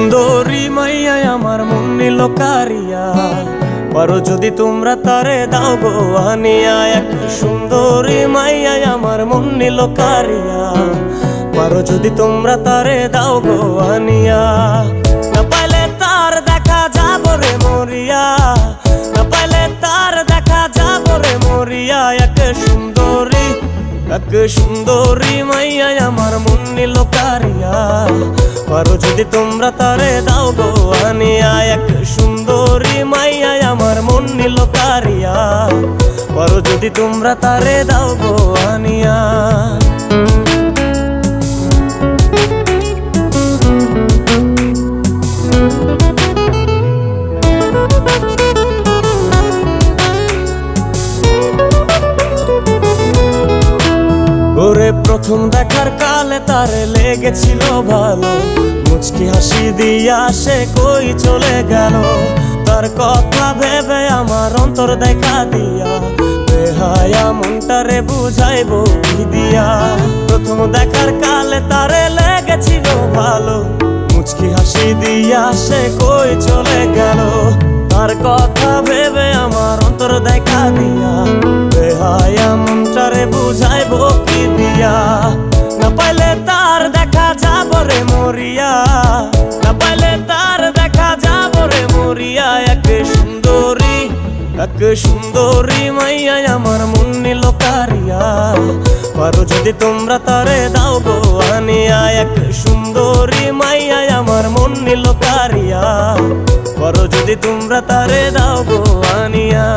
সুন্দরী মাইয়া আমার মন নিল কারিয়া, পারো যদি তোমরা তারে দাও গো আনিয়া। এক সুন্দরী মাইয়া আমার মন নিল কারিয়া, পারো যদি তোমরা তারে দাও গো আনিয়া। না পাইলে তার দেখা যাব রে মরিয়া, না পাইলে তার দেখা যাব রে মরিয়া। এক সুন্দরী মাইয়া আমার মন নিল কারিয়া, পারো যদি তোমরা তারে দাও গো আনিয়া। এক সুন্দরী মাইয়া আমার মন নিল কারিয়া, পারো যদি তোমরা তারে দাও গো আনিয়া। ওরে প্রথম দেখার কালে তারে লেগেছিল ভালো, মুচকি হাসি দিয়া সে কই চলে গেল। তার কথা ভেবে আমার অন্তর দেখা দিয়া, বেহায়া মনটারে বুঝাইবো কি দিয়া। প্রথম দেখার কালে তারে লেগেছিল ভালো, মুচকি হাসি দিয়া সে কই চলে গেল। তার কথা ভেবে আমার অন্তর দেখা দিয়া, বেহায়া মনটারে বুঝাইবো কি দিয়া। না পাইলে তার দেখা যাব রে মরিয়া, না পাইলে তার দেখা যাব রে মরিয়া। এক সুন্দরী মাইয়া আমার মন নিল কারিয়া, পারো যদি তোমরা তারে দাও গো আনিয়া। এক সুন্দরী মাইয়া আমার মন নিল কারিয়া, পারো যদি তোমরা তারে দাও গো আনিয়া।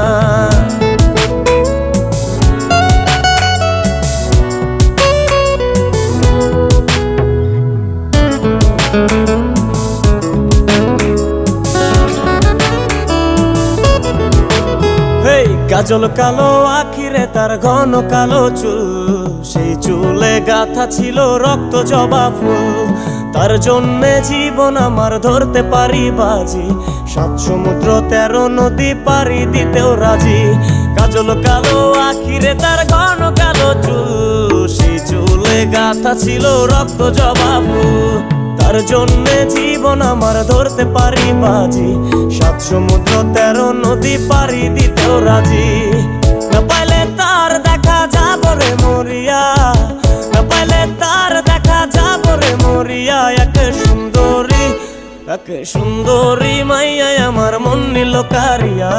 কাজল কালো আখিরে তার ঘন কালো চুল, সেই চুলে গাথা ছিল রক্ত জবা ফুল। তার জন্যে জীবন আমার ধরতে পারি বাজি, 7 সমুদ্র 13 নদী পারি দিতেও রাজি। কাজল কালো আখিরে তার ঘন কালো চুল, সেই চুলে গাথা ছিল রক্ত জবা ফুল। তার জন্যে জীবন আমার ধরতে পারি বাজি, 7 সমুদ্র 13 নদী পারি দিতেও রাজি। না পাইলে তার দেখা যাব রে মরিয়া, না পাইলে তার দেখা যাব রে মরিয়া। এক সুন্দরী মাইয়া আমার মন নিল কারিয়া,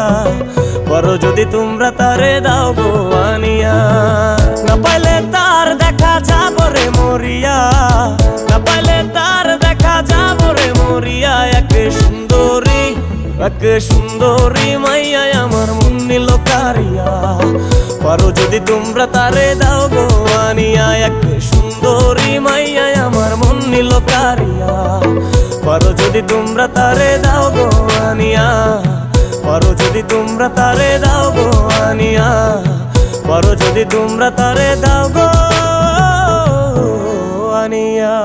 পারো যদি তোমরা তারে দাও গো আনিয়া। না পাইলে তার দেখা যাব রে মরিয়া, না পাইলে তার দেখা যাব রে মরিয়া। এক সুন্দরী মাইয়া আমার মন নিল কারিয়া, পারো যদি তোমরা তারে দাও গো আনিয়া। এক সুন্দরী মাইয়া আমার মন নিল কারিয়া, পারো যদি তোমরা তারে দাও গো আনিয়া। পারো যদি তোমরা তারে দাও গো আনিয়া, পারো যদি তোমরা তারে দাও গো আনিয়া।